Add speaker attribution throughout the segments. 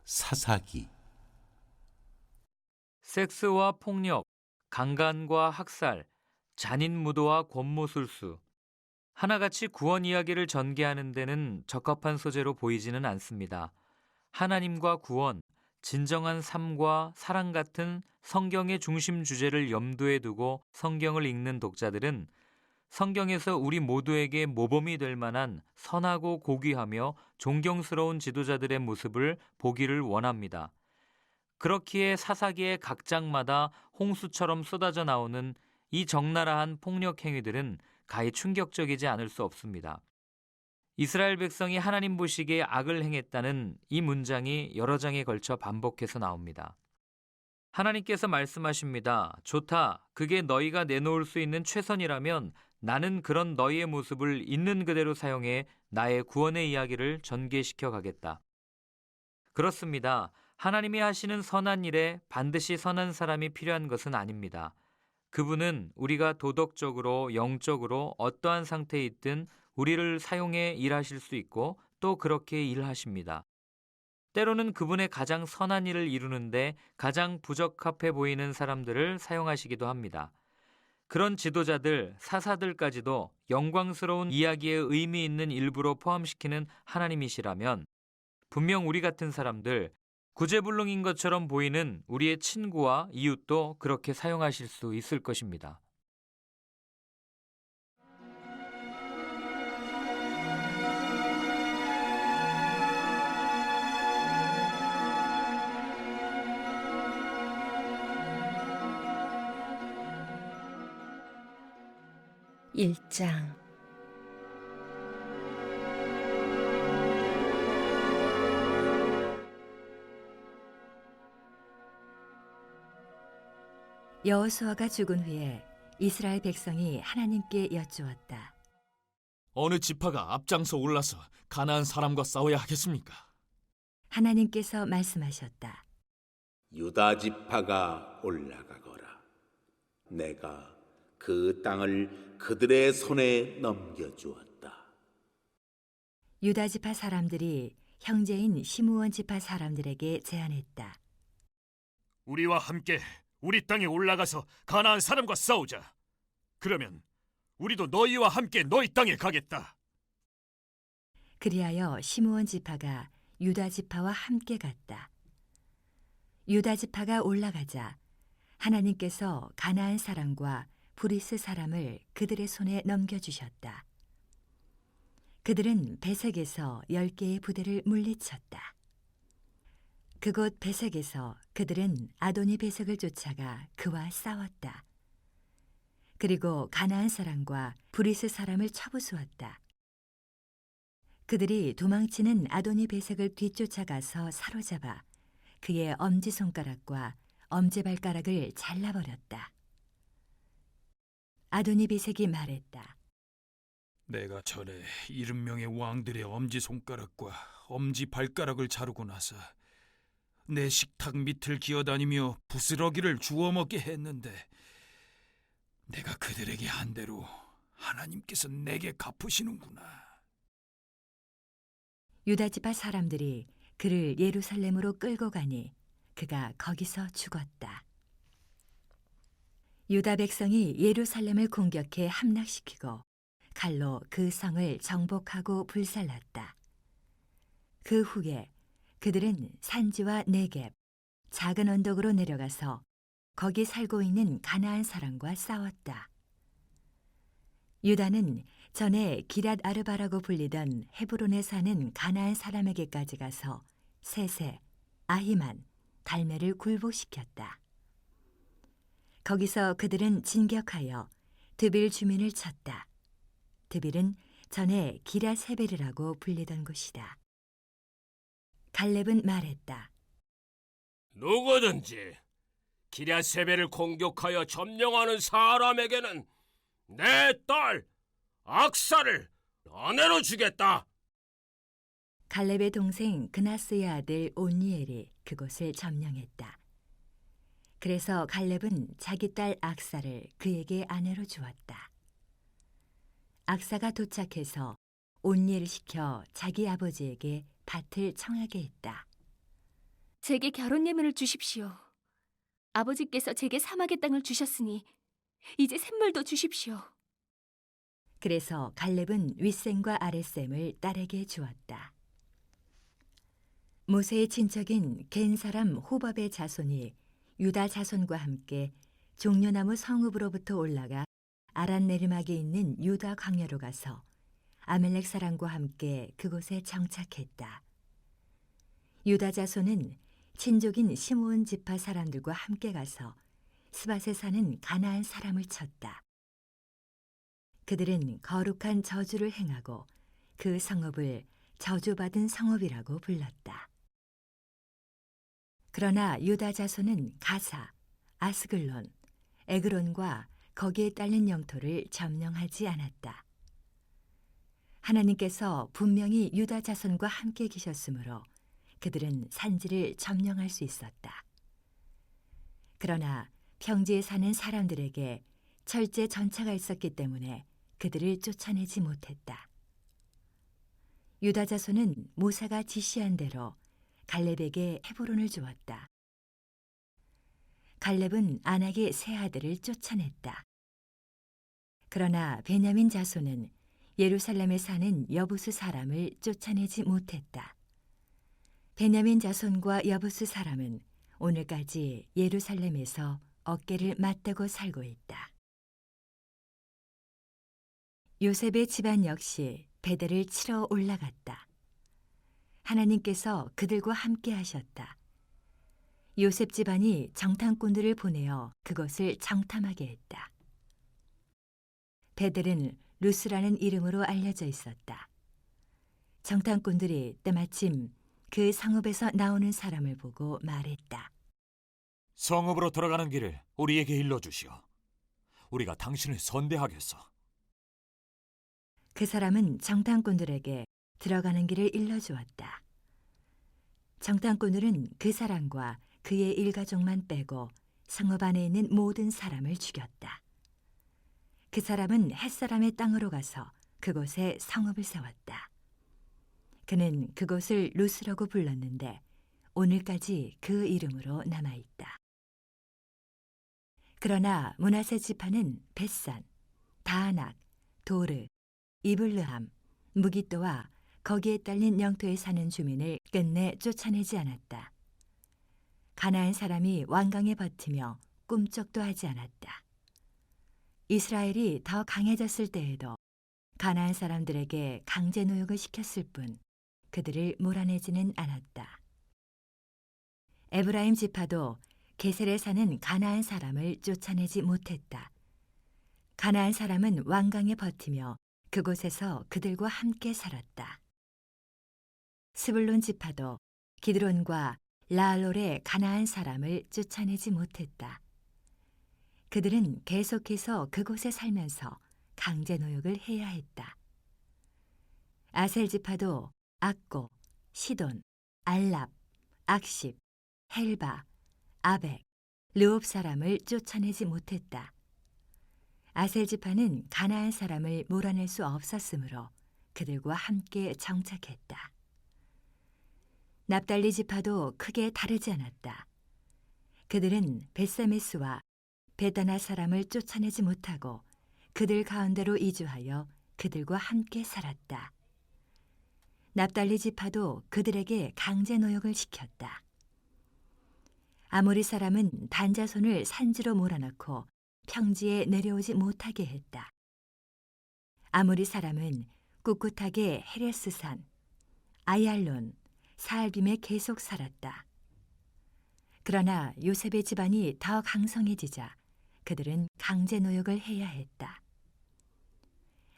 Speaker 1: 사사기.
Speaker 2: 섹스와 폭력, 강간과 학살, 잔인무도와 권모술수. 하나같이 구원 이야기를 전개하는 데는 적합한 소재로 보이지는 않습니다. 하나님과 구원, 진정한 삶과 사랑 같은 성경의 중심 주제를 염두에 두고 성경을 읽는 독자들은 성경에서 우리 모두에게 모범이 될 만한 선하고 고귀하며 존경스러운 지도자들의 모습을 보기를 원합니다. 그렇기에 사사기의 각 장마다 홍수처럼 쏟아져 나오는 이 적나라한 폭력 행위들은 가히 충격적이지 않을 수 없습니다. 이스라엘 백성이 하나님 보시기에 악을 행했다는 이 문장이 여러 장에 걸쳐 반복해서 나옵니다. 하나님께서 말씀하십니다. 좋다. 그게 너희가 내놓을 수 있는 최선이라면 나는 그런 너희의 모습을 있는 그대로 사용해 나의 구원의 이야기를 전개시켜 가겠다. 그렇습니다. 하나님이 하시는 선한 일에 반드시 선한 사람이 필요한 것은 아닙니다. 그분은 우리가 도덕적으로, 영적으로 어떠한 상태에 있든 우리를 사용해 일하실 수 있고 또 그렇게 일하십니다. 때로는 그분의 가장 선한 일을 이루는데 가장 부적합해 보이는 사람들을 사용하시기도 합니다. 그런 지도자들, 사사들까지도 영광스러운 이야기에 의미 있는 일부로 포함시키는 하나님이시라면 분명 우리 같은 사람들, 구제불능인 것처럼 보이는 우리의 친구와 이웃도 그렇게 사용하실 수 있을 것입니다.
Speaker 3: 일장 여호수아가 죽은 후에 이스라엘 백성이 하나님께 여쭈었다.
Speaker 4: 어느 지파가 앞장서 올라서 가나안 사람과 싸워야 하겠습니까?
Speaker 3: 하나님께서 말씀하셨다.
Speaker 1: 유다 지파가 올라가거라. 내가 그 땅을 그들의 손에 넘겨주었다.
Speaker 3: 유다 지파 사람들이 형제인 시므온 지파 사람들에게 제안했다.
Speaker 4: 우리와 함께 우리 땅에 올라가서 가나안 사람과 싸우자. 그러면 우리도 너희와 함께 너희 땅에 가겠다.
Speaker 3: 그리하여 시므온 지파가 유다 지파와 함께 갔다. 유다 지파가 올라가자 하나님께서 가나안 사람과 브리스 사람을 그들의 손에 넘겨주셨다. 그들은 베색에서 10개의 부대를 물리쳤다. 그곳 베색에서 그들은 아도니 베색을 쫓아가 그와 싸웠다. 그리고 가나안 사람과 브리스 사람을 쳐부수었다. 그들이 도망치는 아도니 베색을 뒤쫓아가서 사로잡아 그의 엄지손가락과 엄지발가락을 잘라버렸다. 아도니 베색이 말했다.
Speaker 5: 내가 전에 70명의 왕들의 엄지손가락과 엄지발가락을 자르고 나서 내 식탁 밑을 기어다니며 부스러기를 주워 먹게 했는데 내가 그들에게 한 대로 하나님께서 내게 갚으시는구나.
Speaker 3: 유다 지파 사람들이 그를 예루살렘으로 끌고 가니 그가 거기서 죽었다. 유다 백성이 예루살렘을 공격해 함락시키고 칼로 그 성을 정복하고 불살랐다. 그 후에 그들은 산지와 네겝, 작은 언덕으로 내려가서 거기 살고 있는 가나안 사람과 싸웠다. 유다는 전에 기랏 아르바라고 불리던 헤브론에 사는 가나안 사람에게까지 가서 세세, 아히만, 달메를 굴복시켰다. 거기서 그들은 진격하여 드빌 주민을 쳤다. 드빌은 전에 기랏 헤베르라고 불리던 곳이다. 갈렙은 말했다.
Speaker 6: 누구든지 기랴세벨을 공격하여 점령하는 사람에게는 내 딸 악사를 아내로 주겠다.
Speaker 3: 갈렙의 동생 그나스의 아들 온니엘이 그곳을 점령했다. 그래서 갈렙은 자기 딸 악사를 그에게 아내로 주었다. 악사가 도착해서 온니엘을 시켜 자기 아버지에게 밭을 청하게 했다.
Speaker 7: 제게 결혼 예물을 주십시오. 아버지께서 제게 사막의 땅을 주셨으니 이제 샘물도 주십시오.
Speaker 3: 그래서 갈렙은 윗셈과 아랫셈을 딸에게 주었다. 모세의 친척인 겐 사람 호밥의 자손이 유다 자손과 함께 종려나무 성읍으로부터 올라가 아란 내리막에 있는 유다 광야로 가서 아멜렉 사람과 함께 그곳에 정착했다. 유다 자손은 친족인 시므온 지파 사람들과 함께 가서 스밧에 사는 가나안 사람을 쳤다. 그들은 거룩한 저주를 행하고 그 성읍을 저주받은 성읍이라고 불렀다. 그러나 유다 자손은 가사, 아스글론, 에그론과 거기에 딸린 영토를 점령하지 않았다. 하나님께서 분명히 유다 자손과 함께 계셨으므로 그들은 산지를 점령할 수 있었다. 그러나 평지에 사는 사람들에게 철제 전차가 있었기 때문에 그들을 쫓아내지 못했다. 유다 자손은 모세가 지시한 대로 갈렙에게 헤브론을 주었다. 갈렙은 아낙의 세 아들을 쫓아냈다. 그러나 베냐민 자손은 예루살렘에 사는 여부스 사람을 쫓아내지 못했다. 베냐민 자손과 여부스 사람은 오늘까지 예루살렘에서 어깨를 맞대고 살고 있다. 요셉의 집안 역시 베델을 치러 올라갔다. 하나님께서 그들과 함께 하셨다. 요셉 집안이 정탐꾼들을 보내어 그것을 정탐하게 했다. 베델은 루스라는 이름으로 알려져 있었다. 정탐꾼들이 때마침 그 성읍에서 나오는 사람을 보고 말했다.
Speaker 4: 성읍으로 들어가는 길을 우리에게 일러주시오. 우리가 당신을 선대하겠소.
Speaker 3: 그 사람은 정탐꾼들에게 들어가는 길을 일러주었다. 정탐꾼들은 그 사람과 그의 일가족만 빼고 성읍 안에 있는 모든 사람을 죽였다. 그 사람은 햇사람의 땅으로 가서 그곳에 성읍을 세웠다. 그는 그곳을 루스라고 불렀는데 오늘까지 그 이름으로 남아있다. 그러나 므낫세 지파는 벳산, 다아낙, 도르, 이블르함, 무기또와 거기에 딸린 영토에 사는 주민을 끝내 쫓아내지 않았다. 가나안 사람이 완강에 버티며 꿈쩍도 하지 않았다. 이스라엘이 더 강해졌을 때에도 가나안 사람들에게 강제 노역을 시켰을 뿐 그들을 몰아내지는 않았다. 에브라임 지파도 게셀에 사는 가나안 사람을 쫓아내지 못했다. 가나안 사람은 완강에 버티며 그곳에서 그들과 함께 살았다. 스불론 지파도 기드론과 라알롤의 가나안 사람을 쫓아내지 못했다. 그들은 계속해서 그곳에 살면서 강제 노역을 해야 했다. 아셀 지파도 악고, 시돈, 알랍, 악십, 헬바, 아벡, 르옵 사람을 쫓아내지 못했다. 아셀 지파는 가나안 사람을 몰아낼 수 없었으므로 그들과 함께 정착했다. 납달리 지파도 크게 다르지 않았다. 그들은 벳세메스와 베다나 사람을 쫓아내지 못하고 그들 가운데로 이주하여 그들과 함께 살았다. 납달리 지파도 그들에게 강제 노역을 시켰다. 아모리 사람은 단자손을 산지로 몰아넣고 평지에 내려오지 못하게 했다. 아모리 사람은 꿋꿋하게 헤레스산, 아얄론, 사알빔에 계속 살았다. 그러나 요셉의 집안이 더 강성해지자 그들은 강제 노역을 해야 했다.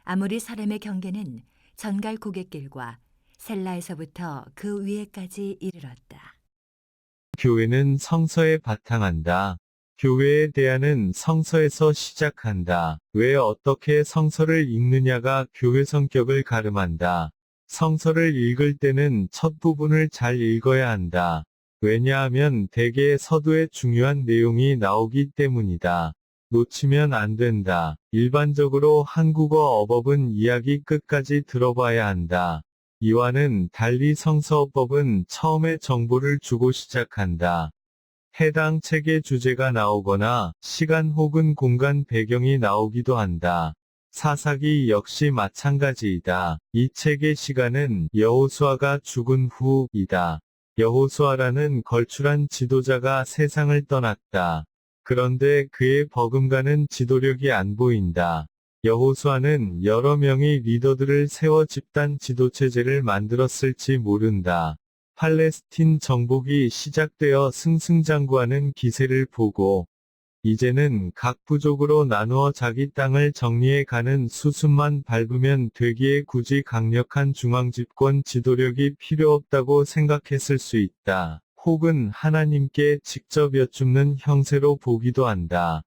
Speaker 3: 아모리 사람의 경계는 전갈 고갯길과 셀라에서부터 그 위에까지 이르렀다.
Speaker 8: 교회는 성서에 바탕한다. 교회에 대한은 성서에서 시작한다. 왜 어떻게 성서를 읽느냐가 교회 성격을 가름한다. 성서를 읽을 때는 첫 부분을 잘 읽어야 한다. 왜냐하면 대개 서두에 중요한 내용이 나오기 때문이다. 놓치면 안 된다. 일반적으로 한국어 어법은 이야기 끝까지 들어봐야 한다. 이와는 달리 성서법은 처음에 정보를 주고 시작한다. 해당 책의 주제가 나오거나 시간 혹은 공간 배경이 나오기도 한다. 사사기 역시 마찬가지이다. 이 책의 시간은 여호수아가 죽은 후이다. 여호수아라는 걸출한 지도자가 세상을 떠났다. 그런데 그의 버금가는 지도력이 안 보인다. 여호수아는 여러 명의 리더들을 세워 집단 지도체제를 만들었을지 모른다. 팔레스틴 정복이 시작되어 승승장구하는 기세를 보고 이제는 각 부족으로 나누어 자기 땅을 정리해 가는 수순만 밟으면 되기에 굳이 강력한 중앙집권 지도력이 필요 없다고 생각했을 수 있다. 혹은 하나님께 직접 여쭙는 형세로 보기도 한다.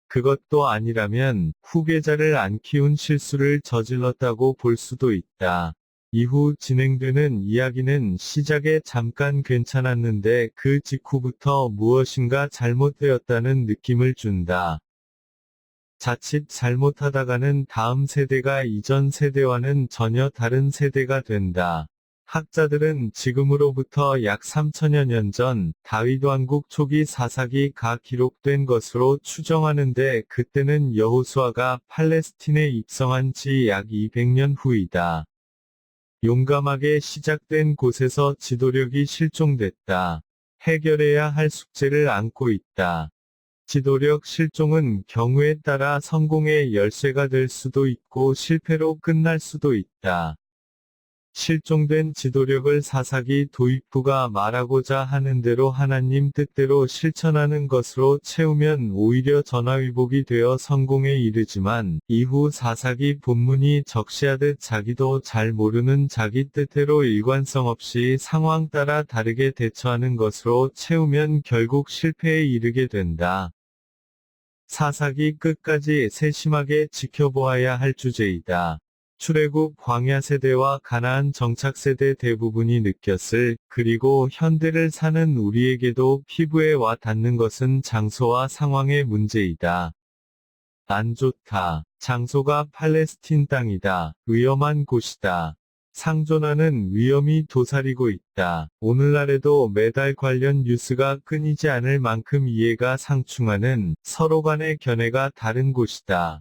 Speaker 8: 그것도 아니라면 후계자를 안 키운 실수를 저질렀다고 볼 수도 있다. 이후 진행되는 이야기는 시작에 잠깐 괜찮았는데 그 직후부터 무엇인가 잘못되었다는 느낌을 준다. 자칫 잘못하다가는 다음 세대가 이전 세대와는 전혀 다른 세대가 된다. 학자들은 지금으로부터 약 3000여 년 전 다윗 왕국 초기 사사기가 기록된 것으로 추정하는데 그때는 여호수아가 팔레스틴에 입성한 지 약 200년 후이다. 용감하게 시작된 곳에서 지도력이 실종됐다. 해결해야 할 숙제를 안고 있다. 지도력 실종은 경우에 따라 성공의 열쇠가 될 수도 있고 실패로 끝날 수도 있다. 실종된 지도력을 사사기 도입부가 말하고자 하는 대로 하나님 뜻대로 실천하는 것으로 채우면 오히려 전화위복이 되어 성공에 이르지만 이후 사사기 본문이 적시하듯 자기도 잘 모르는 자기 뜻대로 일관성 없이 상황 따라 다르게 대처하는 것으로 채우면 결국 실패에 이르게 된다. 사사기 끝까지 세심하게 지켜보아야 할 주제이다. 출애굽 광야 세대와 가나안 정착 세대 대부분이 느꼈을, 그리고 현대를 사는 우리에게도 피부에 와 닿는 것은 장소와 상황의 문제이다. 안 좋다. 장소가 팔레스틴 땅이다. 위험한 곳이다. 상존하는 위험이 도사리고 있다. 오늘날에도 매달 관련 뉴스가 끊이지 않을 만큼 이해가 상충하는 서로 간의 견해가 다른 곳이다.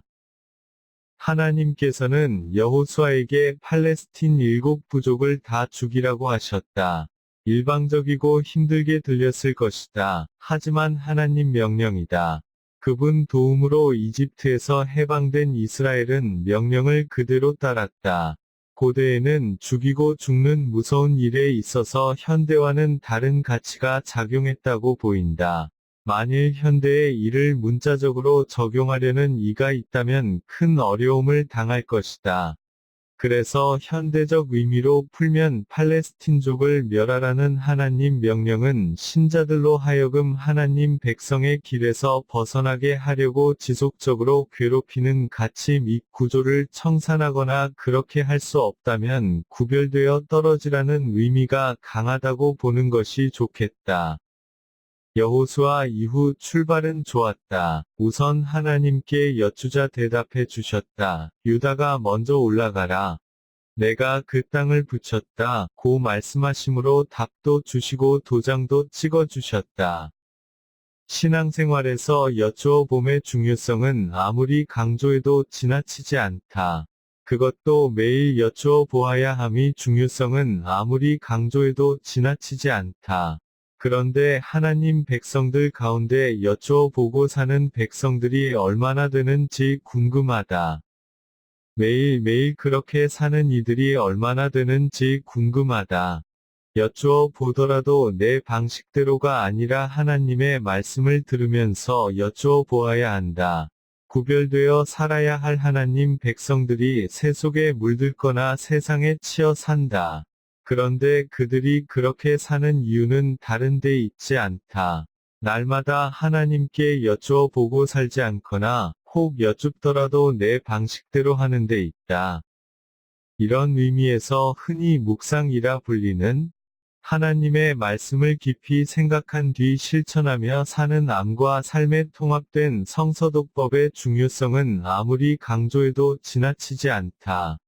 Speaker 8: 하나님께서는 여호수아에게 팔레스틴 7부족을 다 죽이라고 하셨다. 일방적이고 힘들게 들렸을 것이다. 하지만 하나님 명령이다. 그분 도움으로 이집트에서 해방된 이스라엘은 명령을 그대로 따랐다. 고대에는 죽이고 죽는 무서운 일에 있어서 현대와는 다른 가치가 작용했다고 보인다. 만일 현대의 이를 문자적으로 적용하려는 이가 있다면 큰 어려움을 당할 것이다. 그래서 현대적 의미로 풀면 팔레스틴족을 멸하라는 하나님 명령은 신자들로 하여금 하나님 백성의 길에서 벗어나게 하려고 지속적으로 괴롭히는 가치 및 구조를 청산하거나 그렇게 할 수 없다면 구별되어 떨어지라는 의미가 강하다고 보는 것이 좋겠다. 여호수아 이후 출발은 좋았다. 우선 하나님께 여쭈자 대답해 주셨다. 유다가 먼저 올라가라. 내가 그 땅을 붙였다. 고 말씀하심으로 답도 주시고 도장도 찍어 주셨다. 신앙생활에서 여쭈어 봄의 중요성은 아무리 강조해도 지나치지 않다. 그것도 매일 여쭈어 보아야 함이 중요성은 아무리 강조해도 지나치지 않다. 그런데 하나님 백성들 가운데 여쭈어 보고 사는 백성들이 얼마나 되는지 궁금하다. 매일매일 그렇게 사는 이들이 얼마나 되는지 궁금하다. 여쭈어 보더라도 내 방식대로가 아니라 하나님의 말씀을 들으면서 여쭈어 보아야 한다. 구별되어 살아야 할 하나님 백성들이 새 속에 물들거나 세상에 치여 산다. 그런데 그들이 그렇게 사는 이유는 다른 데 있지 않다. 날마다 하나님께 여쭈어 보고 살지 않거나 혹 여쭙더라도 내 방식대로 하는 데 있다. 이런 의미에서 흔히 묵상이라 불리는 하나님의 말씀을 깊이 생각한 뒤 실천하며 사는 암과 삶에 통합된 성서독법의 중요성은 아무리 강조해도 지나치지 않다.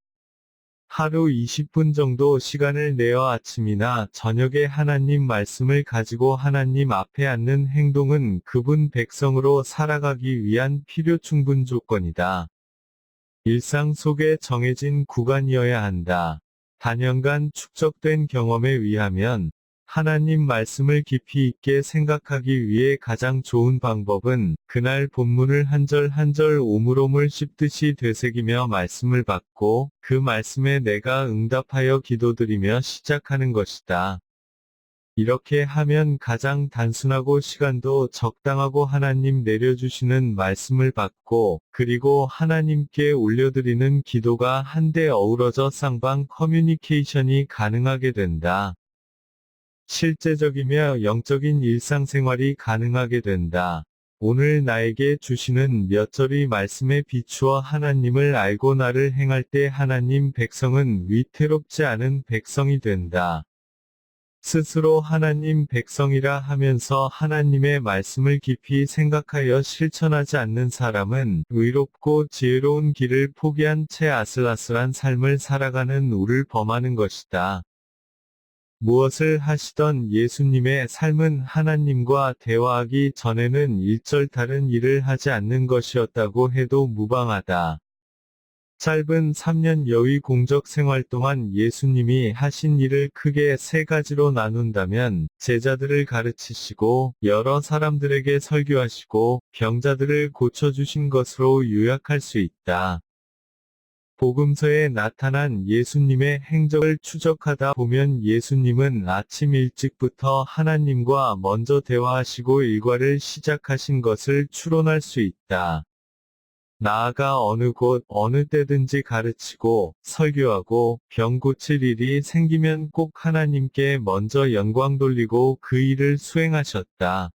Speaker 8: 하루 20분 정도 시간을 내어 아침이나 저녁에 하나님 말씀을 가지고 하나님 앞에 앉는 행동은 그분 백성으로 살아가기 위한 필요 충분 조건이다. 일상 속에 정해진 구간이어야 한다. 단연간 축적된 경험에 의하면 하나님 말씀을 깊이 있게 생각하기 위해 가장 좋은 방법은 그날 본문을 한 절 한 절 오물오물 씹듯이 되새기며 말씀을 받고 그 말씀에 내가 응답하여 기도드리며 시작하는 것이다. 이렇게 하면 가장 단순하고 시간도 적당하고 하나님 내려주시는 말씀을 받고 그리고 하나님께 올려드리는 기도가 한데 어우러져 쌍방 커뮤니케이션이 가능하게 된다. 실제적이며 영적인 일상생활이 가능하게 된다. 오늘 나에게 주시는 몇 절의 말씀에 비추어 하나님을 알고 나를 행할 때 하나님 백성은 위태롭지 않은 백성이 된다. 스스로 하나님 백성이라 하면서 하나님의 말씀을 깊이 생각하여 실천하지 않는 사람은 의롭고 지혜로운 길을 포기한 채 아슬아슬한 삶을 살아가는 우를 범하는 것이다. 무엇을 하시던 예수님의 삶은 하나님과 대화하기 전에는 일절 다른 일을 하지 않는 것이었다고 해도 무방하다. 짧은 3년여의 공적 생활 동안 예수님이 하신 일을 크게 세 가지로 나눈다면 제자들을 가르치시고 여러 사람들에게 설교하시고 병자들을 고쳐주신 것으로 요약할 수 있다. 복음서에 나타난 예수님의 행적을 추적하다 보면 예수님은 아침 일찍부터 하나님과 먼저 대화하시고 일과를 시작하신 것을 추론할 수 있다. 나아가 어느 곳, 어느 때든지 가르치고, 설교하고, 병 고칠 일이 생기면 꼭 하나님께 먼저 영광 돌리고 그 일을 수행하셨다.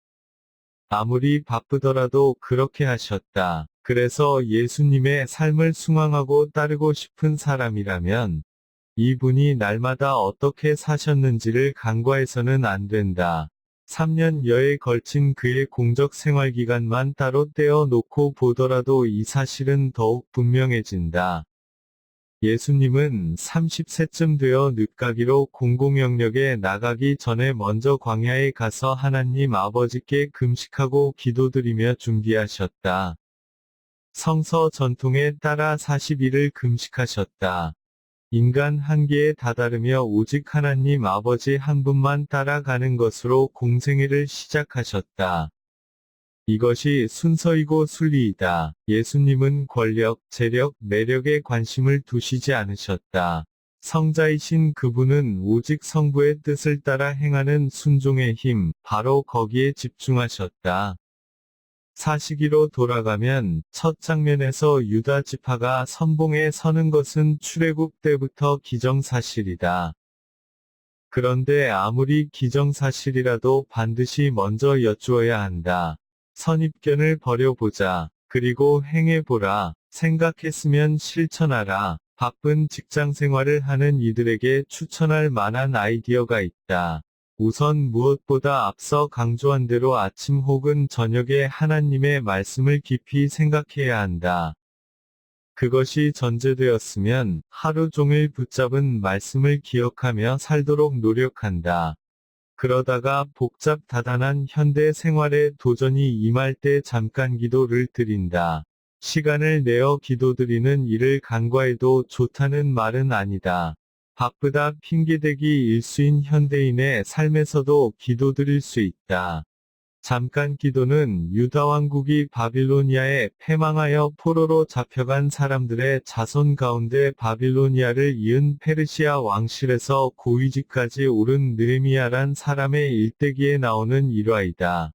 Speaker 8: 아무리 바쁘더라도 그렇게 하셨다. 그래서 예수님의 삶을 숭앙하고 따르고 싶은 사람이라면, 이분이 날마다 어떻게 사셨는지를 간과해서는 안 된다. 3년여에 걸친 그의 공적 생활 기간만 따로 떼어 놓고 보더라도 이 사실은 더욱 분명해진다. 예수님은 30세쯤 되어 늦가기로 공공영역에 나가기 전에 먼저 광야에 가서 하나님 아버지께 금식하고 기도드리며 준비하셨다. 성서 전통에 따라 40일을 금식하셨다. 인간 한계에 다다르며 오직 하나님 아버지 한 분만 따라가는 것으로 공생애를 시작하셨다. 이것이 순서이고 순리이다. 예수님은 권력, 재력, 매력에 관심을 두시지 않으셨다. 성자이신 그분은 오직 성부의 뜻을 따라 행하는 순종의 힘, 바로 거기에 집중하셨다. 사시기로 돌아가면 첫 장면에서 유다 지파가 선봉에 서는 것은 출애굽 때부터 기정사실이다. 그런데 아무리 기정사실이라도 반드시 먼저 여쭈어야 한다. 선입견을 버려보자. 그리고 행해보라. 생각했으면 실천하라. 바쁜 직장 생활을 하는 이들에게 추천할 만한 아이디어가 있다. 우선 무엇보다 앞서 강조한 대로 아침 혹은 저녁에 하나님의 말씀을 깊이 생각해야 한다. 그것이 전제되었으면 하루 종일 붙잡은 말씀을 기억하며 살도록 노력한다. 그러다가 복잡 다단한 현대 생활에 도전이 임할 때 잠깐 기도를 드린다. 시간을 내어 기도드리는 일을 간과해도 좋다는 말은 아니다. 바쁘다 핑계대기 일수인 현대인의 삶에서도 기도드릴 수 있다. 잠깐 기도는 유다 왕국이 바빌로니아에 패망하여 포로로 잡혀간 사람들의 자손 가운데 바빌로니아를 이은 페르시아 왕실에서 고위직까지 오른 느헤미야란 사람의 일대기에 나오는 일화이다.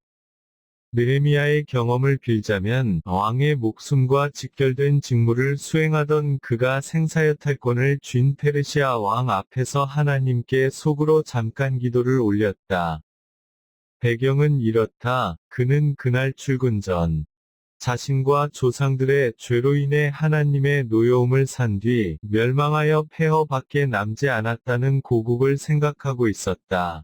Speaker 8: 느헤미야의 경험을 빌자면 왕의 목숨과 직결된 직무를 수행하던 그가 생사여탈권을 쥔 페르시아 왕 앞에서 하나님께 속으로 잠깐 기도를 올렸다. 배경은 이렇다. 그는 그날 출근 전 자신과 조상들의 죄로 인해 하나님의 노여움을 산 뒤 멸망하여 폐허밖에 남지 않았다는 고국을 생각하고 있었다.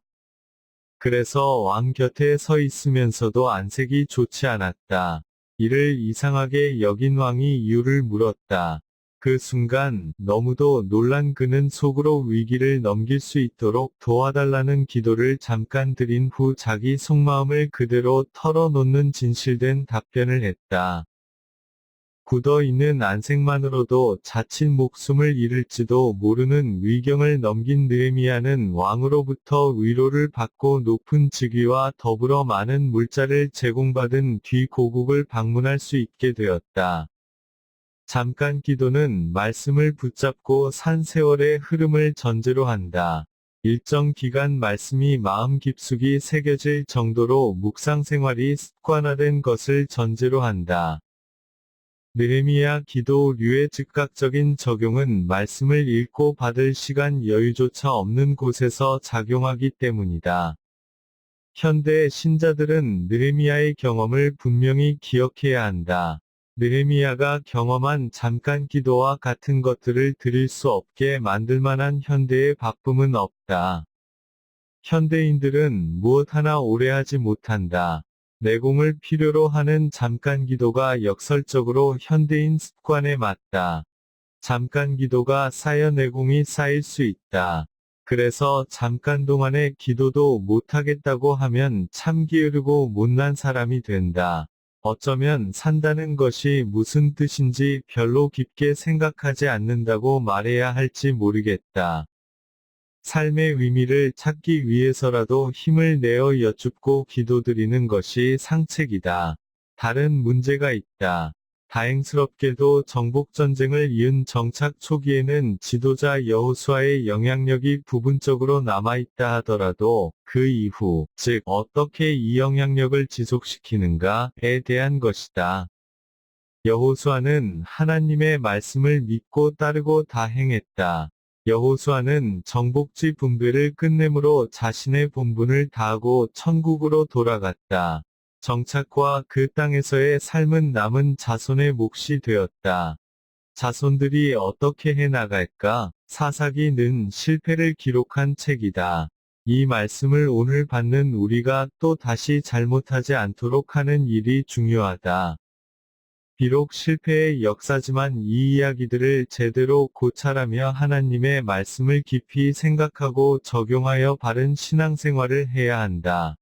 Speaker 8: 그래서 왕 곁에 서 있으면서도 안색이 좋지 않았다. 이를 이상하게 여긴 왕이 이유를 물었다. 그 순간 너무도 놀란 그는 속으로 위기를 넘길 수 있도록 도와달라는 기도를 잠깐 드린 후 자기 속마음을 그대로 털어놓는 진실된 답변을 했다. 굳어있는 안색만으로도 자칫 목숨을 잃을지도 모르는 위경을 넘긴 느헤미야는 왕으로부터 위로를 받고 높은 직위와 더불어 많은 물자를 제공받은 뒤 고국을 방문할 수 있게 되었다. 잠깐 기도는 말씀을 붙잡고 산 세월의 흐름을 전제로 한다. 일정 기간 말씀이 마음 깊숙이 새겨질 정도로 묵상 생활이 습관화된 것을 전제로 한다. 느헤미야 기도류의 즉각적인 적용은 말씀을 읽고 받을 시간 여유조차 없는 곳에서 작용하기 때문이다. 현대 신자들은 느헤미야의 경험을 분명히 기억해야 한다. 느헤미야가 경험한 잠깐 기도와 같은 것들을 드릴 수 없게 만들 만한 현대의 바쁨은 없다. 현대인들은 무엇 하나 오래 하지 못한다. 내공을 필요로 하는 잠깐 기도가 역설적으로 현대인 습관에 맞다. 잠깐 기도가 쌓여 내공이 쌓일 수 있다. 그래서 잠깐 동안의 기도도 못하겠다고 하면 참 게으르고 못난 사람이 된다. 어쩌면 산다는 것이 무슨 뜻인지 별로 깊게 생각하지 않는다고 말해야 할지 모르겠다. 삶의 의미를 찾기 위해서라도 힘을 내어 여쭙고 기도드리는 것이 상책이다. 다른 문제가 있다. 다행스럽게도 정복전쟁을 이은 정착 초기에는 지도자 여호수아의 영향력이 부분적으로 남아있다 하더라도 그 이후, 즉 어떻게 이 영향력을 지속시키는가에 대한 것이다. 여호수아는 하나님의 말씀을 믿고 따르고 다 행했다. 여호수아는 정복지 분배를 끝내므로 자신의 본분을 다하고 천국으로 돌아갔다. 정착과 그 땅에서의 삶은 남은 자손의 몫이 되었다. 자손들이 어떻게 해나갈까? 사사기는 실패를 기록한 책이다. 이 말씀을 오늘 받는 우리가 또 다시 잘못하지 않도록 하는 일이 중요하다. 비록 실패의 역사지만 이 이야기들을 제대로 고찰하며 하나님의 말씀을 깊이 생각하고 적용하여 바른 신앙생활을 해야 한다.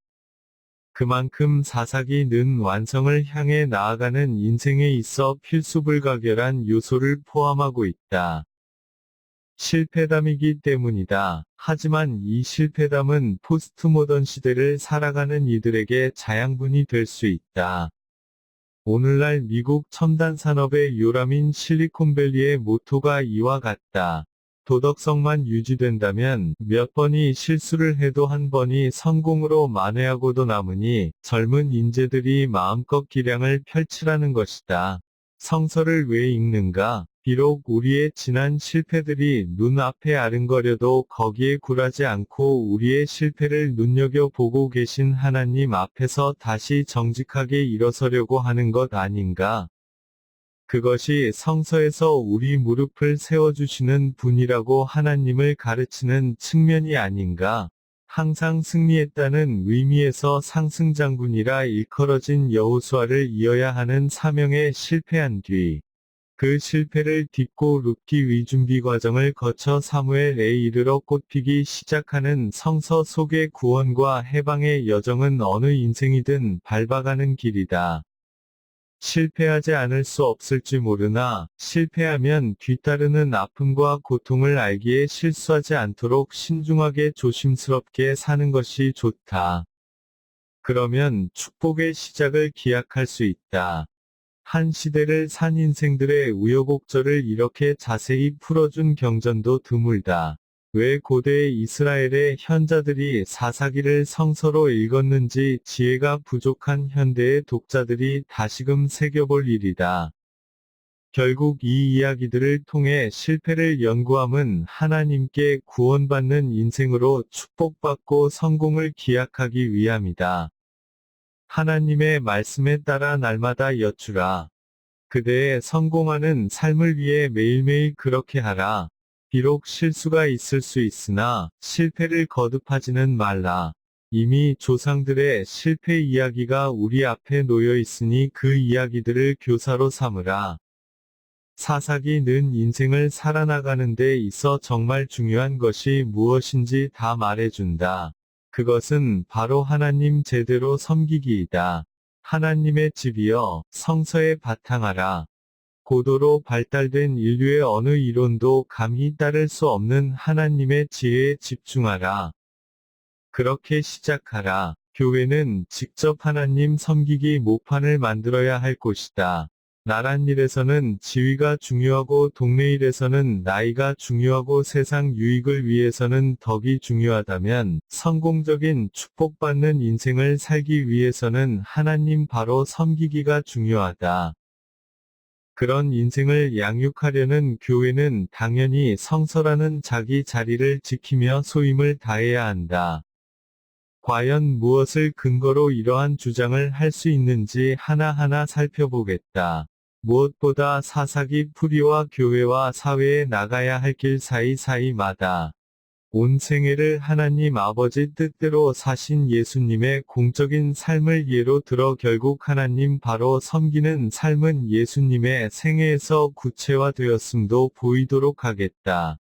Speaker 8: 그만큼 사사기는 완성을 향해 나아가는 인생에 있어 필수 불가결한 요소를 포함하고 있다. 실패담이기 때문이다. 하지만 이 실패담은 포스트모던 시대를 살아가는 이들에게 자양분이 될 수 있다. 오늘날 미국 첨단 산업의 요람인 실리콘밸리의 모토가 이와 같다. 도덕성만 유지된다면 몇 번이 실수를 해도 한 번이 성공으로 만회하고도 남으니 젊은 인재들이 마음껏 기량을 펼치라는 것이다. 성서를 왜 읽는가? 비록 우리의 지난 실패들이 눈앞에 아른거려도 거기에 굴하지 않고 우리의 실패를 눈여겨보고 계신 하나님 앞에서 다시 정직하게 일어서려고 하는 것 아닌가? 그것이 성서에서 우리 무릎을 세워주시는 분이라고 하나님을 가르치는 측면이 아닌가? 항상 승리했다는 의미에서 상승장군이라 일컬어진 여호수아를 이어야 하는 사명에 실패한 뒤, 그 실패를 딛고 룻기 위준비 과정을 거쳐 사무엘에 이르러 꽃피기 시작하는 성서 속의 구원과 해방의 여정은 어느 인생이든 밟아가는 길이다. 실패하지 않을 수 없을지 모르나 실패하면 뒤따르는 아픔과 고통을 알기에 실수하지 않도록 신중하게 조심스럽게 사는 것이 좋다. 그러면 축복의 시작을 기약할 수 있다. 한 시대를 산 인생들의 우여곡절을 이렇게 자세히 풀어준 경전도 드물다. 왜 고대 이스라엘의 현자들이 사사기를 성서로 읽었는지 지혜가 부족한 현대의 독자들이 다시금 새겨볼 일이다. 결국 이 이야기들을 통해 실패를 연구함은 하나님께 구원받는 인생으로 축복받고 성공을 기약하기 위함이다. 하나님의 말씀에 따라 날마다 여쭈라. 그대의 성공하는 삶을 위해 매일매일 그렇게 하라. 비록 실수가 있을 수 있으나 실패를 거듭하지는 말라. 이미 조상들의 실패 이야기가 우리 앞에 놓여 있으니 그 이야기들을 교사로 삼으라. 사사기는 인생을 살아나가는 데 있어 정말 중요한 것이 무엇인지 다 말해준다. 그것은 바로 하나님 제대로 섬기기이다. 하나님의 집이여 성서에 바탕하라. 고도로 발달된 인류의 어느 이론도 감히 따를 수 없는 하나님의 지혜에 집중하라. 그렇게 시작하라. 교회는 직접 하나님 섬기기 모판을 만들어야 할 곳이다. 나란 일에서는 지위가 중요하고 동네 일에서는 나이가 중요하고 세상 유익을 위해서는 덕이 중요하다면 성공적인 축복받는 인생을 살기 위해서는 하나님 바로 섬기기가 중요하다. 그런 인생을 양육하려는 교회는 당연히 성서라는 자기 자리를 지키며 소임을 다해야 한다. 과연 무엇을 근거로 이러한 주장을 할 수 있는지 하나하나 살펴보겠다. 무엇보다 사사기 풀이와 교회와 사회에 나가야 할 길 사이사이마다 온 생애를 하나님 아버지 뜻대로 사신 예수님의 공적인 삶을 예로 들어 결국 하나님 바로 섬기는 삶은 예수님의 생애에서 구체화되었음도 보이도록 하겠다.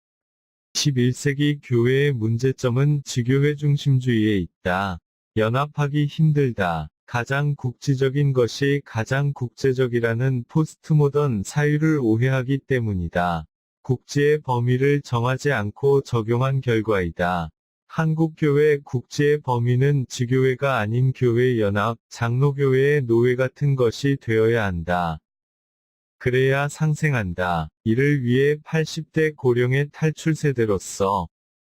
Speaker 8: 21세기 교회의 문제점은 지교회 중심주의에 있다. 연합하기 힘들다. 가장 국지적인 것이 가장 국제적이라는 포스트모던 사유를 오해하기 때문이다. 국지의 범위를 정하지 않고 적용한 결과이다. 한국교회 국지의 범위는 지교회가 아닌 교회연합, 장로교회의 노회 같은 것이 되어야 한다. 그래야 상생한다. 이를 위해 80대 고령의 탈출 세대로서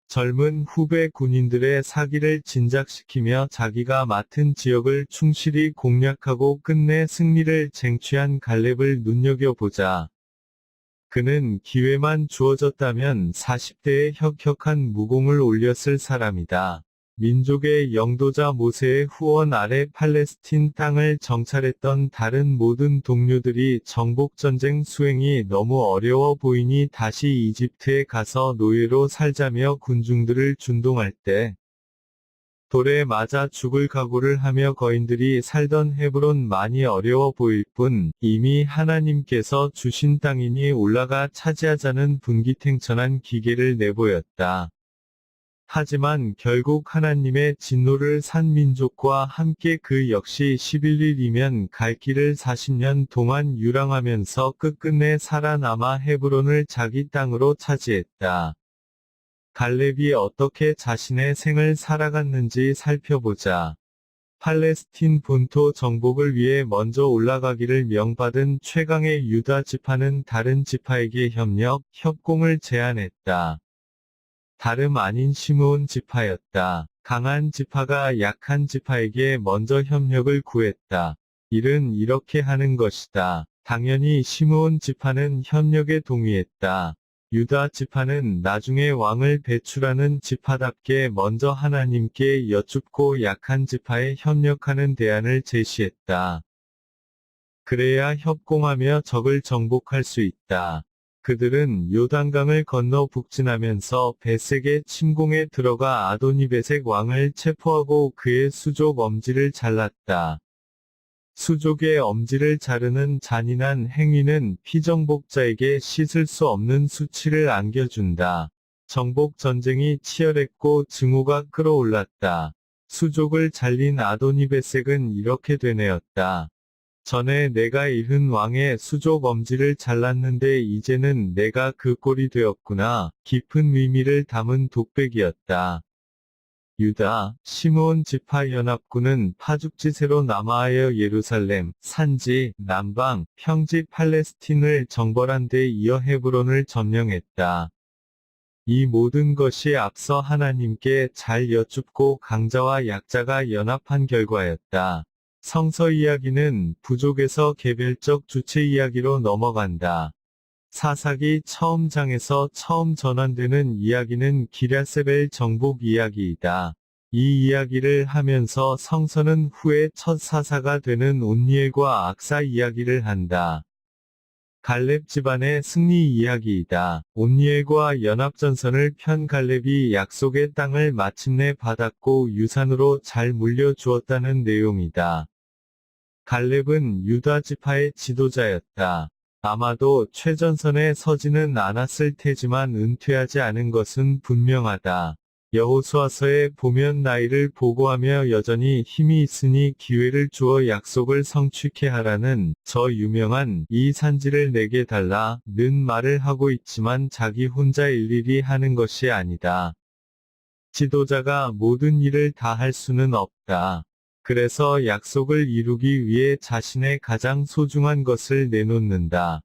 Speaker 8: 젊은 후배 군인들의 사기를 진작시키며 자기가 맡은 지역을 충실히 공략하고 끝내 승리를 쟁취한 갈렙을 눈여겨보자. 그는 기회만 주어졌다면 40대에 혁혁한 무공을 올렸을 사람이다. 민족의 영도자 모세의 후원 아래 팔레스틴 땅을 정찰했던 다른 모든 동료들이 정복전쟁 수행이 너무 어려워 보이니 다시 이집트에 가서 노예로 살자며 군중들을 준동할 때 돌에 맞아 죽을 각오를 하며 거인들이 살던 헤브론 많이 어려워 보일 뿐 이미 하나님께서 주신 땅이니 올라가 차지하자는 분기탱천한 기계를 내보였다. 하지만 결국 하나님의 진노를 산 민족과 함께 그 역시 11일이면 갈 길을 40년 동안 유랑하면서 끝끝내 살아남아 헤브론을 자기 땅으로 차지했다. 갈렙이 어떻게 자신의 생을 살아갔는지 살펴보자. 팔레스틴 본토 정복을 위해 먼저 올라가기를 명받은 최강의 유다 지파는 다른 지파에게 협공을 제안했다. 다름 아닌 시므온 지파였다. 강한 지파가 약한 지파에게 먼저 협력을 구했다. 일은 이렇게 하는 것이다. 당연히 시므온 지파는 협력에 동의했다. 유다 지파는 나중에 왕을 배출하는 지파답게 먼저 하나님께 여쭙고 약한 지파에 협력하는 대안을 제시했다. 그래야 협공하며 적을 정복할 수 있다. 그들은 요단강을 건너 북진하면서 베색의 침공에 들어가 아도니베색 왕을 체포하고 그의 수족 엄지를 잘랐다. 수족의 엄지를 자르는 잔인한 행위는 피정복자에게 씻을 수 없는 수치를 안겨준다. 정복 전쟁이 치열했고 증오가 끌어올랐다. 수족을 잘린 아도니베색은 이렇게 되뇌었다. 전에 내가 잃은 왕의 수족 엄지를 잘랐는데 이제는 내가 그 꼴이 되었구나. 깊은 의미를 담은 독백이었다. 유다, 시므온 지파 연합군은 파죽지세로 남하하여 예루살렘, 산지, 남방, 평지 팔레스틴을 정벌한 데 이어 헤브론을 점령했다. 이 모든 것이 앞서 하나님께 잘 여쭙고 강자와 약자가 연합한 결과였다. 성서 이야기는 부족에서 개별적 주체 이야기로 넘어간다. 사사기 처음 장에서 처음 전환되는 이야기는 기랴세벨 정복 이야기이다. 이 이야기를 하면서 성서는 후에 첫 사사가 되는 온니엘과 악사 이야기를 한다. 갈렙 집안의 승리 이야기이다. 온니엘과 연합전선을 편 갈렙이 약속의 땅을 마침내 받았고 유산으로 잘 물려주었다는 내용이다. 갈렙은 유다 지파의 지도자였다. 아마도 최전선에 서지는 않았을 테지만 은퇴하지 않은 것은 분명하다. 여호수아서에 보면 나이를 보고하며 여전히 힘이 있으니 기회를 주어 약속을 성취케 하라는 저 유명한 이 산지를 내게 달라는 말을 하고 있지만 자기 혼자 일일이 하는 것이 아니다. 지도자가 모든 일을 다 할 수는 없다. 그래서 약속을 이루기 위해 자신의 가장 소중한 것을 내놓는다.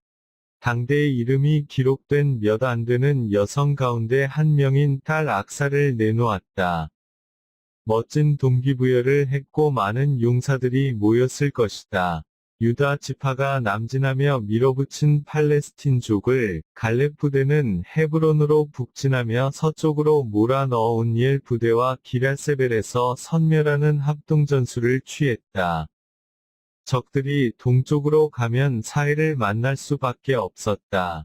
Speaker 8: 당대의 이름이 기록된 몇 안 되는 여성 가운데 한 명인 딸 악사를 내놓았다. 멋진 동기부여를 했고 많은 용사들이 모였을 것이다. 유다 지파가 남진하며 밀어붙인 팔레스틴족을 갈렙 부대는 헤브론으로 북진하며 서쪽으로 몰아넣어 온니엘 부대와 기랴세벨에서 선멸하는 합동전술을 취했다. 적들이 동쪽으로 가면 사해를 만날 수밖에 없었다.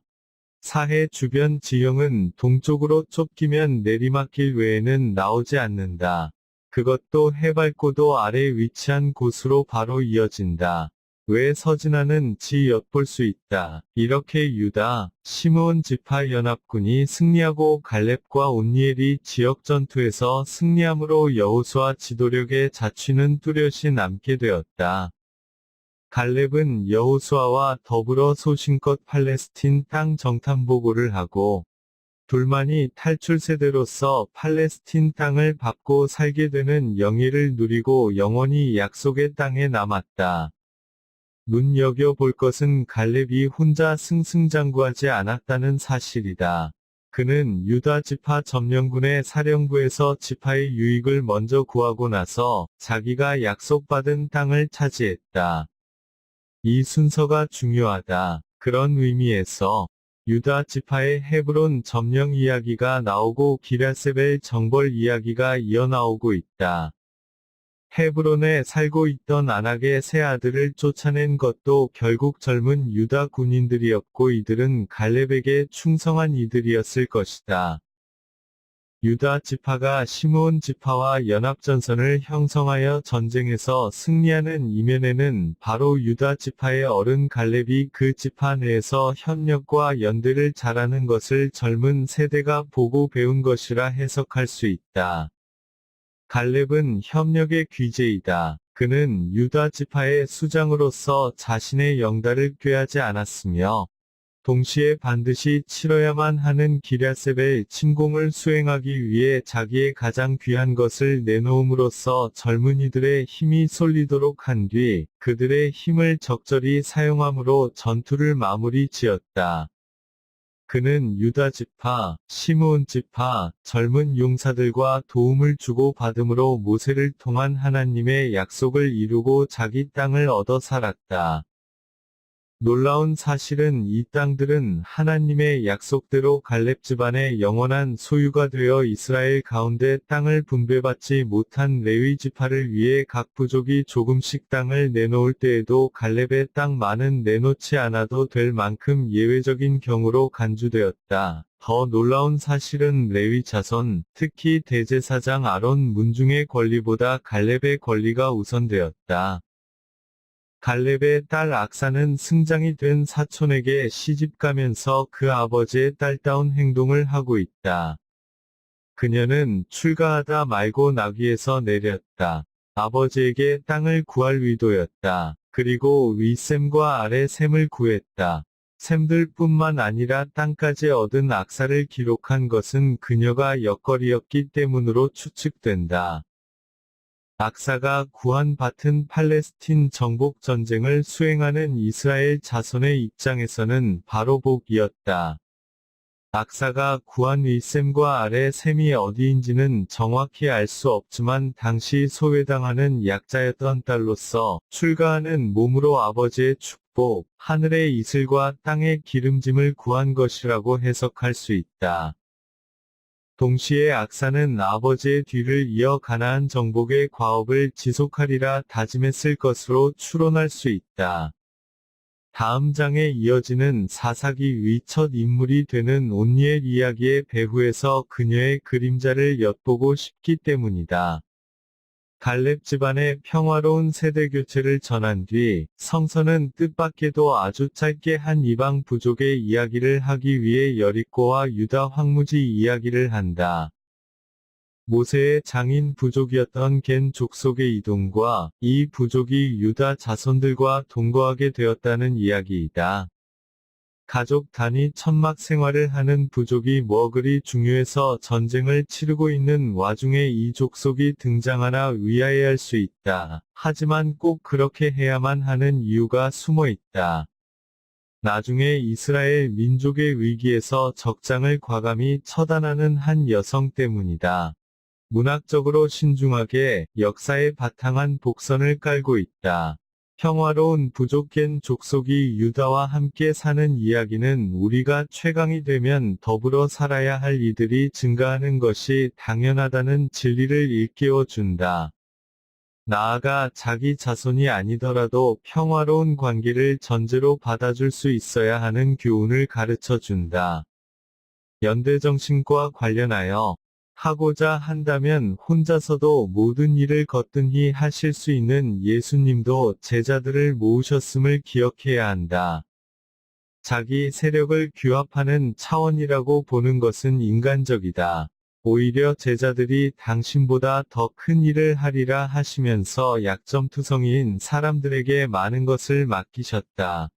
Speaker 8: 사해 주변 지형은 동쪽으로 쫓기면 내리막길 외에는 나오지 않는다. 그것도 해발고도 아래 위치한 곳으로 바로 이어진다. 왜 서진하는 지 엿볼 수 있다. 이렇게 유다, 시므온 지파 연합군이 승리하고 갈렙과 온니엘이 지역 전투에서 승리함으로 여호수아 지도력의 자취는 뚜렷이 남게 되었다. 갈렙은 여호수아와 더불어 소신껏 팔레스틴 땅 정탐 보고를 하고 둘만이 탈출 세대로서 팔레스틴 땅을 밟고 살게 되는 영예를 누리고 영원히 약속의 땅에 남았다. 눈여겨볼 것은 갈렙이 혼자 승승장구하지 않았다는 사실이다. 그는 유다 지파 점령군의 사령부에서 지파의 유익을 먼저 구하고 나서 자기가 약속받은 땅을 차지했다. 이 순서가 중요하다. 그런 의미에서 유다 지파의 헤브론 점령 이야기가 나오고 기랴세벨 정벌 이야기가 이어나오고 있다. 헤브론에 살고 있던 아낙의 세 아들을 쫓아낸 것도 결국 젊은 유다 군인들이었고 이들은 갈렙에게 충성한 이들이었을 것이다. 유다 지파가 시므온 지파와 연합전선을 형성하여 전쟁에서 승리하는 이면에는 바로 유다 지파의 어른 갈렙이 그 지파 내에서 협력과 연대를 잘하는 것을 젊은 세대가 보고 배운 것이라 해석할 수 있다. 갈렙은 협력의 귀재이다. 그는 유다 지파의 수장으로서 자신의 영달을 꾀하지 않았으며 동시에 반드시 치러야만 하는 기랴세벨 침공을 수행하기 위해 자기의 가장 귀한 것을 내놓음으로써 젊은이들의 힘이 쏠리도록 한 뒤 그들의 힘을 적절히 사용함으로 전투를 마무리 지었다. 그는 유다 지파, 시므온 지파, 젊은 용사들과 도움을 주고 받음으로 모세를 통한 하나님의 약속을 이루고 자기 땅을 얻어 살았다. 놀라운 사실은 이 땅들은 하나님의 약속대로 갈렙 집안의 영원한 소유가 되어 이스라엘 가운데 땅을 분배받지 못한 레위 지파를 위해 각 부족이 조금씩 땅을 내놓을 때에도 갈렙의 땅만은 내놓지 않아도 될 만큼 예외적인 경우로 간주되었다. 더 놀라운 사실은 레위 자손, 특히 대제사장 아론 문중의 권리보다 갈렙의 권리가 우선되었다. 갈렙의 딸 악사는 승장이 된 사촌에게 시집가면서 그 아버지의 딸다운 행동을 하고 있다. 그녀는 출가하다 말고 나귀에서 내렸다. 아버지에게 땅을 구할 의도였다. 그리고 윗샘과 아래샘을 구했다. 샘들뿐만 아니라 땅까지 얻은 악사를 기록한 것은 그녀가 옆거리였기 때문으로 추측된다. 악사가 구한 밭은 팔레스틴 정복 전쟁을 수행하는 이스라엘 자손의 입장에서는 바로 복이었다. 악사가 구한 윗샘과 아래 샘이 어디인지는 정확히 알 수 없지만 당시 소외당하는 약자였던 딸로서 출가하는 몸으로 아버지의 축복, 하늘의 이슬과 땅의 기름짐을 구한 것이라고 해석할 수 있다. 동시에 악사는 아버지의 뒤를 이어 가나안 정복의 과업을 지속하리라 다짐했을 것으로 추론할 수 있다. 다음 장에 이어지는 사사기 위 첫 인물이 되는 온니엘 이야기의 배후에서 그녀의 그림자를 엿보고 싶기 때문이다. 갈렙 집안의 평화로운 세대 교체를 전한 뒤 성서는 뜻밖에도 아주 짧게 한 이방 부족의 이야기를 하기 위해 여리고와 유다 황무지 이야기를 한다. 모세의 장인 부족이었던 겐 족속의 이동과 이 부족이 유다 자손들과 동거하게 되었다는 이야기이다. 가족 단위 천막 생활을 하는 부족이 뭐 그리 중요해서 전쟁을 치르고 있는 와중에 이 족속이 등장하나 의아해할 수 있다. 하지만 꼭 그렇게 해야만 하는 이유가 숨어 있다. 나중에 이스라엘 민족의 위기에서 적장을 과감히 처단하는 한 여성 때문이다. 문학적으로 신중하게 역사에 바탕한 복선을 깔고 있다. 평화로운 부족 겐 족속이 유다와 함께 사는 이야기는 우리가 최강이 되면 더불어 살아야 할 이들이 증가하는 것이 당연하다는 진리를 일깨워 준다. 나아가 자기 자손이 아니더라도 평화로운 관계를 전제로 받아줄 수 있어야 하는 교훈을 가르쳐 준다. 연대정신과 관련하여 하고자 한다면 혼자서도 모든 일을 거뜬히 하실 수 있는 예수님도 제자들을 모으셨음을 기억해야 한다. 자기 세력을 규합하는 차원이라고 보는 것은 인간적이다. 오히려 제자들이 당신보다 더 큰 일을 하리라 하시면서 약점투성이인 사람들에게 많은 것을 맡기셨다.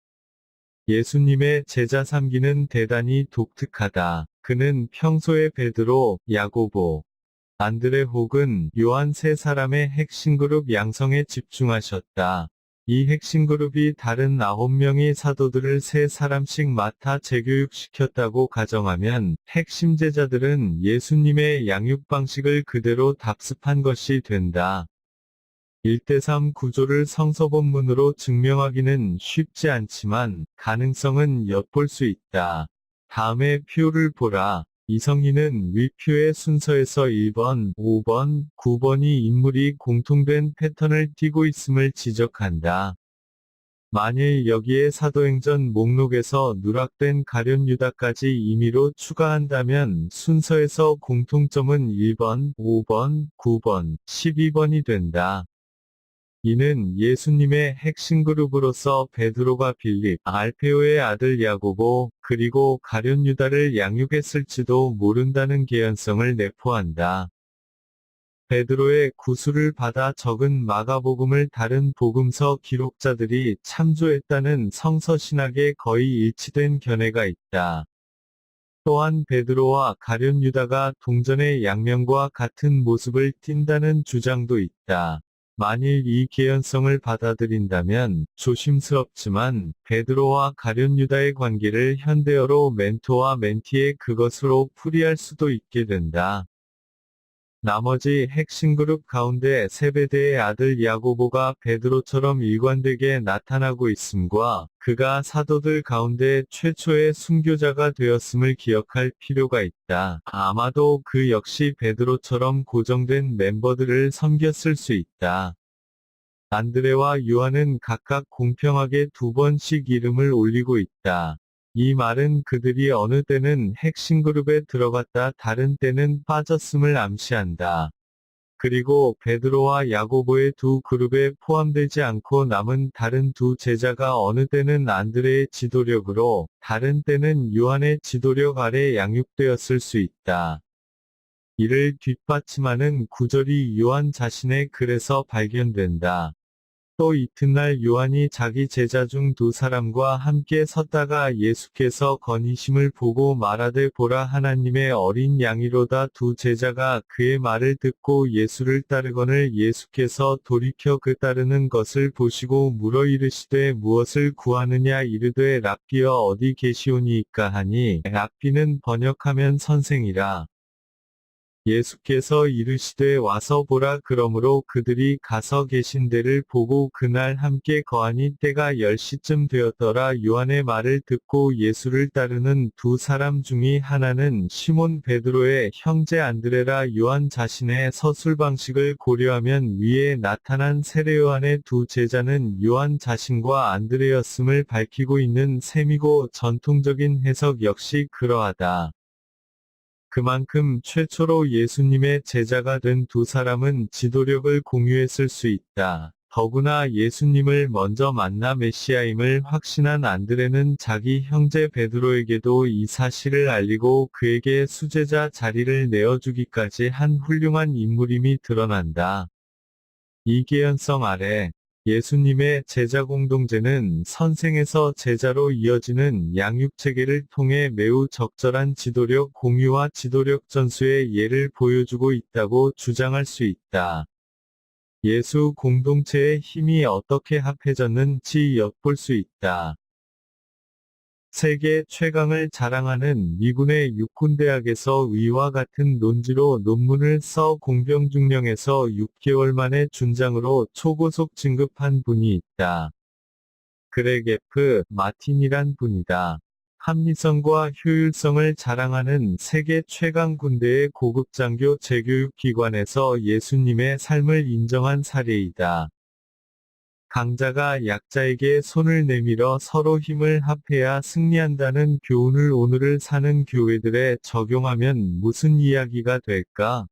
Speaker 8: 예수님의 제자 삼기는 대단히 독특하다. 그는 평소에 베드로, 야고보, 안드레 혹은 요한 세 사람의 핵심 그룹 양성에 집중하셨다. 이 핵심 그룹이 다른 9명의 사도들을 세 사람씩 맡아 재교육시켰다고 가정하면 핵심 제자들은 예수님의 양육 방식을 그대로 답습한 것이 된다. 1대3 구조를 성서 본문으로 증명하기는 쉽지 않지만 가능성은 엿볼 수 있다. 다음의 표를 보라. 이성희는 위표의 순서에서 1번, 5번, 9번이 인물이 공통된 패턴을 띠고 있음을 지적한다. 만일 여기에 사도행전 목록에서 누락된 가룟 유다까지 임의로 추가한다면 순서에서 공통점은 1번, 5번, 9번, 12번이 된다. 이는 예수님의 핵심 그룹으로서 베드로가 빌립, 알페오의 아들 야고보, 그리고 가룟 유다를 양육했을지도 모른다는 개연성을 내포한다. 베드로의 구술을 받아 적은 마가복음을 다른 복음서 기록자들이 참조했다는 성서 신학에 거의 일치된 견해가 있다. 또한 베드로와 가룟 유다가 동전의 양면과 같은 모습을 띈다는 주장도 있다. 만일 이 개연성을 받아들인다면 조심스럽지만 베드로와 가룟 유다의 관계를 현대어로 멘토와 멘티의 그것으로 풀이할 수도 있게 된다. 나머지 핵심 그룹 가운데 세베대의 아들 야고보가 베드로처럼 일관되게 나타나고 있음과 그가 사도들 가운데 최초의 순교자가 되었음을 기억할 필요가 있다. 아마도 그 역시 베드로처럼 고정된 멤버들을 섬겼을 수 있다. 안드레와 요한은 각각 공평하게 2번씩 이름을 올리고 있다. 이 말은 그들이 어느 때는 핵심 그룹에 들어갔다 다른 때는 빠졌음을 암시한다. 그리고 베드로와 야고보의 두 그룹에 포함되지 않고 남은 다른 두 제자가 어느 때는 안드레의 지도력으로 다른 때는 요한의 지도력 아래 양육되었을 수 있다. 이를 뒷받침하는 구절이 요한 자신의 글에서 발견된다. 또 이튿날 요한이 자기 제자 중 2사람과 함께 섰다가 예수께서 건의심을 보고 말하되 보라 하나님의 어린 양이로다. 2 제자가 그의 말을 듣고 예수를 따르거늘 예수께서 돌이켜 그 따르는 것을 보시고 물어 이르시되 무엇을 구하느냐 이르되 랍비여 어디 계시오니이까 하니 랍비는 번역하면 선생이라. 예수께서 이르시되 와서 보라. 그러므로 그들이 가서 계신 데를 보고 그날 함께 거하니 때가 10시쯤 되었더라. 요한의 말을 듣고 예수를 따르는 2사람 중의 하나는 시몬 베드로의 형제 안드레라. 요한 자신의 서술 방식을 고려하면 위에 나타난 세례 요한의 2 제자는 요한 자신과 안드레였음을 밝히고 있는 셈이고 전통적인 해석 역시 그러하다. 그만큼 최초로 예수님의 제자가 된 두 사람은 지도력을 공유했을 수 있다. 더구나 예수님을 먼저 만나 메시아임을 확신한 안드레는 자기 형제 베드로에게도 이 사실을 알리고 그에게 수제자 자리를 내어주기까지 한 훌륭한 인물임이 드러난다. 이 개연성 아래 예수님의 제자 공동체는 선생에서 제자로 이어지는 양육체계를 통해 매우 적절한 지도력 공유와 지도력 전수의 예를 보여주고 있다고 주장할 수 있다. 예수 공동체의 힘이 어떻게 합해졌는지 엿볼 수 있다. 세계 최강을 자랑하는 미군의 육군대학에서 위와 같은 논지로 논문을 써 공병중령에서 6개월 만에 준장으로 초고속 진급한 분이 있다. 그렉 F. 마틴이란 분이다. 합리성과 효율성을 자랑하는 세계 최강 군대의 고급 장교 재교육기관에서 예수님의 삶을 인정한 사례이다. 강자가 약자에게 손을 내밀어 서로 힘을 합해야 승리한다는 교훈을 오늘을 사는 교회들에 적용하면 무슨 이야기가 될까?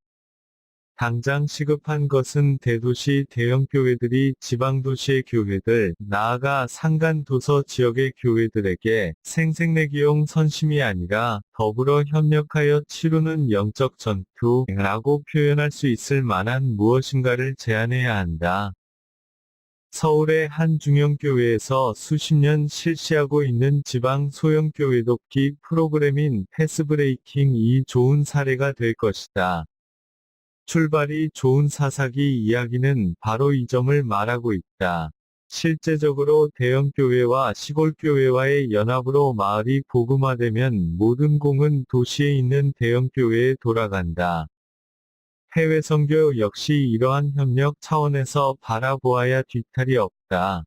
Speaker 8: 당장 시급한 것은 대도시 대형교회들이 지방도시의 교회들, 나아가 산간도서 지역의 교회들에게 생색내기용 선심이 아니라 더불어 협력하여 치르는 영적 전투라고 표현할 수 있을 만한 무엇인가를 제안해야 한다. 서울의 한 중형교회에서 수십 년 실시하고 있는 지방 소형교회 돕기 프로그램인 패스브레이킹이 좋은 사례가 될 것이다. 출발이 좋은 사사기 이야기는 바로 이 점을 말하고 있다. 실제적으로 대형교회와 시골교회와의 연합으로 마을이 복음화되면 모든 공은 도시에 있는 대형교회에 돌아간다. 해외 선교 역시 이러한 협력 차원에서 바라보아야 뒤탈이 없다.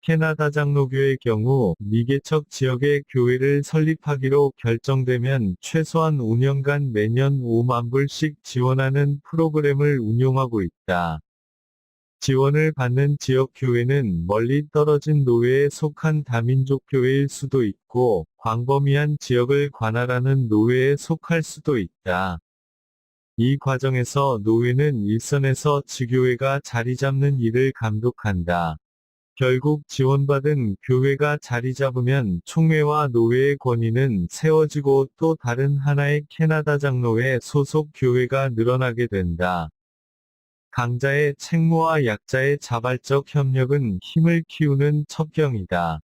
Speaker 8: 캐나다 장로교의 경우 미개척 지역의 교회를 설립하기로 결정되면 최소한 5년간 매년 5만 불씩 지원하는 프로그램을 운용하고 있다. 지원을 받는 지역 교회는 멀리 떨어진 노회에 속한 다민족 교회일 수도 있고 광범위한 지역을 관할하는 노회에 속할 수도 있다. 이 과정에서 노회는 일선에서 지교회가 자리 잡는 일을 감독한다. 결국 지원받은 교회가 자리 잡으면 총회와 노회의 권위는 세워지고 또 다른 하나의 캐나다 장로회 소속 교회가 늘어나게 된다. 강자의 책무와 약자의 자발적 협력은 힘을 키우는 첩경이다.